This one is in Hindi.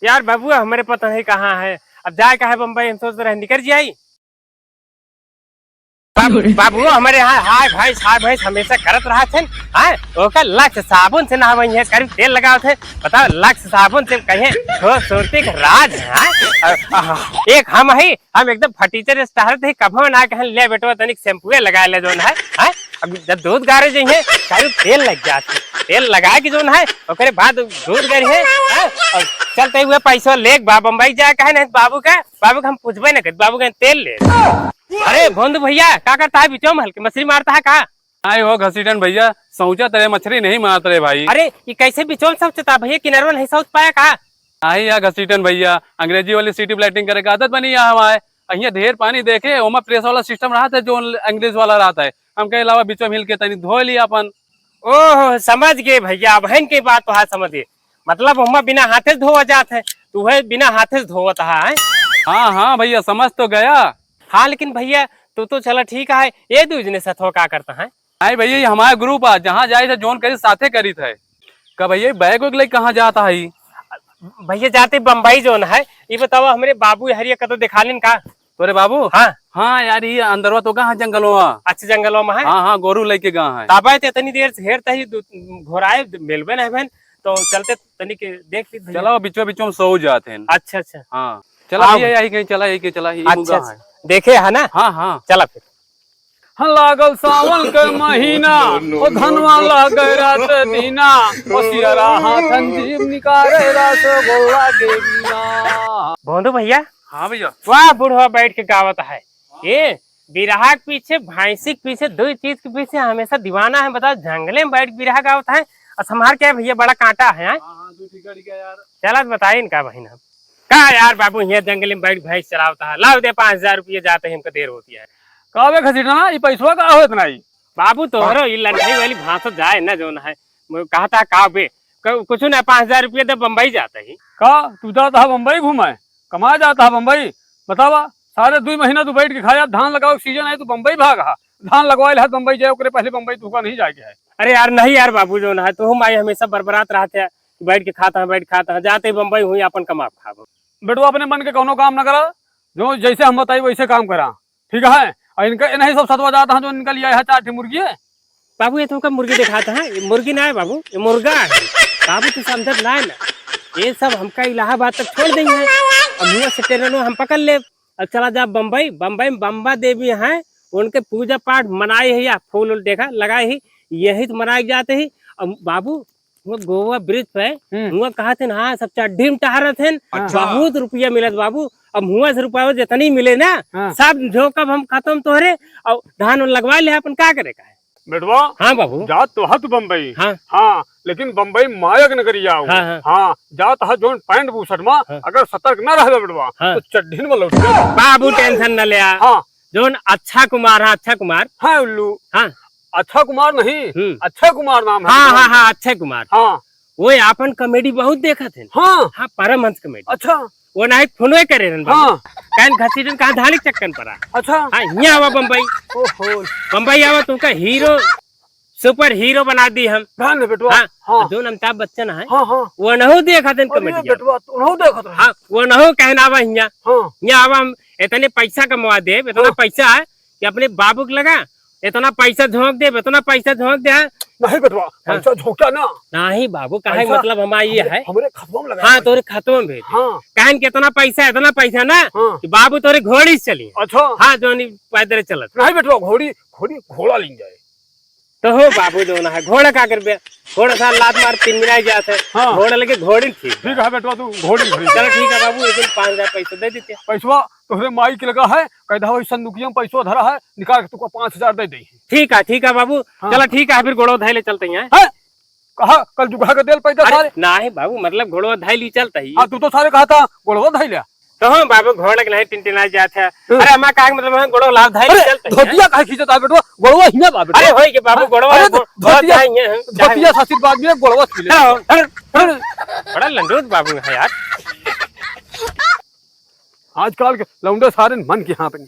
यार बाबू हमारे पता नहीं कहाँ है। अब जाए कहा है बम्बई, हम सोच रहे निकल जाई। बाबू हमारे यहाँ हाय भाई हमेशा करत रहा थे। हाय ओका लक्ष्य साबुन से नहावई है, करीब तेल लगाओ थे। बताओ लक्ष्य साबुन से कहे तो सूरती का राज है। एक हम ही हम एकदम फटीचर स्टार थे, कभो ना कहे ले बेटवा तनिक शैम्पूए लगा ले जोन है। अब जब दूध गारे जाइए करीब तेल लग जाते, तेल लगा के जोन है ओकरे बाद दूध गरी है। और चलते हुए पैसा ले बम्बई जा कहे नहीं बाबू का हम पूछबे न कर, बाबू का तेल ले। अरे भोंदू भैया क्या करता है बिचो महल के मछली मारता है का? आए हो घसीटन भैया, सोचा तेरे मछली नहीं मारत रे भाई। अरे ये कैसे बिचौल सब चता भैया, किनारवा नहीं सोच पाया का? आई या घसीटन भैया, अंग्रेजी वाली सिटी ब्लाइटिंग करे का आदत बनी है हमारे। अहिया ढेर पानी देखे ओमा प्रेस वाला सिस्टम रहा था जो अंग्रेज वाला रहता है। हम के अलावा बिचो मिल के तनी धो लिया अपन। ओह समझ गए भैया, बहन की बात तो है समझिए। मतलब हम बिना हाथे से धोवा जात है, तू है बिना हाथे से धोवत है। हाँ हाँ भैया समझ तो गया। हाँ लेकिन भैया तू तो चला ठीक है, ये दूजने सथो का करता है? आई भैया ये हमारा ग्रुप है, जहाँ जाए थे जोन करी साथे करी थे। का भैया बैग वैग लेके कहाँ जाता है? भैया जाते बम्बई जोन है। ये बताओ हमारे बाबू हरिया कतो दिखा लेन का? तोरे बाबू? हाँ हाँ यार ये अंदरवा तो कहाँ जंगलों। अच्छे जंगलों में है। हाँ हाँ गोरू लेके कहाँ है। ताबा इतनी देर से हेर तही घोराए मिलबे नहीं बहन, तो चलते तनिक देख ली। चलो बिचो बिचो में सो जाते हैं। अच्छा अच्छा हाँ चला भैया यही कहीं चला, यही चला। अच्छा देखे है ना? हाँ हाँ चला फिर। हाँ लागल सावन के महीना ओ धनवा लागे रात दीना ओ सियरा हाथन जीव निकारे रसगोल्ला के बिना। भोंदू भैया। हाँ भैया। वाह बुढ़वा बैठ के गावत है। ये बिरहा के पीछे भैंसी के पीछे दो चीज के पीछे हमेशा दीवाना है। बताओ जंगले में बैठ बिरहा गावत है और संभार क्या भैया बड़ा कांटा है। यार चला बताइए इनका बहन हम का यार बाबू यहाँ जंगल में बैठ भैंस चलावता है। लाओ दे 5000 रुपये जाते हैं, हमको देर होती है। कावे खसीटना ये पैसवा का हो इतना ही? बाबू तोहरो ये लड़ाई वाली भाषा जाए ना जो है, कहता का बे कुछ ना 5000 रुपये दे बम्बई जाता ही का तू जाता है बम्बई घूमे, कमा जाता है बम्बई? बतावा सारे 2 महीना तू बैठ के खाया, धान लगाओ सीजन है तू बम्बई भागा। धान लगवाए है बम्बई जाए, पहले बम्बई तू का नहीं जाके है। अरे यार नहीं यार बाबू जो है तो हम आई हमेशा बरबरात रहते हैं, बैठ के खाता है जाते बम्बई हुई अपन कमा खाबो। बेटवा अपने मन के कोनो काम न करा, जो जैसे हम बताई वैसे काम करा, ठीक है? और इनका इन्हें सब सतवा जाता है जो इनका लिया है 4 मुर्गी है। बाबू ये तुमका मुर्गी दिखाता है, ये मुर्गी ना है बाबू, ये मुर्गा है। बाबू तू समझत ना है ना, ये सब हमका इलाहाबाद तक छोड़ देंगे। अब मुँह से ट्रेनों हम पकड़ ले और चला जा बम्बई। बम्बई में बम्बा देवी है, उनके पूजा पाठ मनाए ही या फूल देखा लगाए ही, यही तो मनाए जाते ही। अब बाबू वो गोवा ब्रिज पे हुआ कहा थे ना सब चड्ढी में टहरा थे। बहुत रुपया मिलत बाबू। अब हुआ से रुपया जितनी मिले ना सब झोंकब हम खत्म तोहरे और धान लगवा ले अपन का करे का है बेटवा। हाँ बाबू जात तो है तू बम्बई। हाँ हाँ लेकिन बम्बई मायक नगरी आओ। हाँ, हाँ जात है जो पैंट बूसट में अगर सतर्क न रहे बेटवा तो चड्ढी में लौट बाबू टेंशन न ले। हाँ जोन अच्छा कुमार है, अच्छा कुमार। हाँ उल्लू। हाँ अच्छा कुमार नहीं, अक्षय कुमार नाम है। हाँ हाँ अक्षय कुमार। हाँ वो अपन कॉमेडी बहुत देखा थे। हाँ हाँ परमहंस कॉमेडी। अच्छा वो ना फोनवे करे हाँ कैन घसीटन कहाँ धानिक चक्कन पड़ा। अच्छा हाँ यहाँ आवा बम्बई। ओहो बम्बई आवा तुमका हीरो सुपर हीरो बना दी हम। बेटवा। हाँ जो अमिताभ बच्चन है हाँ हाँ वो नहो देखा थे कॉमेडी बेटवा, तू देखा था? हाँ वो नहो कहना आवा यहाँ आवा हम इतने पैसा कमवा दे, इतना पैसा है कि अपने बाबू को लगा, इतना पैसा झोंक दे, इतना पैसा झोंक दे। नहीं बेटवा पैसा झोंका ना नहीं बाबू कहा मतलब हमारा ये है हमारे खतवा में लगा। हाँ तोरे खतवा में भेज। हाँ कहन के इतना पैसा ना कि बाबू तोरे घोड़ी से चली। अच्छा हाँ जो पैदल चलत। नहीं बेटवा घोड़ा ली जाए तो हो बाबू जो ना है घोड़ा का कर घोड़ा सा लात मार 3 मिनट जाते। घोड़ा लगे घोड़ी ठीक है बेटवा, तू घोड़ी चलो ठीक है बाबू, एक 5000 पैसा दे देते। पैसा तोहरे माई के लगा है, कहता है संदुकिया में पैसा धरा है, निकाल के तुमको 5000 दे दी। ठीक है बाबू। चलो ठीक है फिर घोड़ो धाई ले चलते हैं। कहा कल जुगा के देल पैसा सारे नहीं बाबू मतलब घोड़ो धाई ली चलता ही। हाँ तू तो सारे कहा था घोड़वा धाई लिया तो हाँ बाबू घोड़ा के नहीं टिनटिना जाते है। अरे हमारा का मतलब घोड़ो लाभ धाई ले चलते हैं। धोतिया काहे खींचता है बेटवा? घोड़वा हिया बा बेटवा। अरे होई के बाबू घोड़वा धोतिया सासिर बाद में घोड़वा खींचे। बड़ा लंडोत बाबू है यार। आजकल के लौंडे सारे मन के यहाँ पे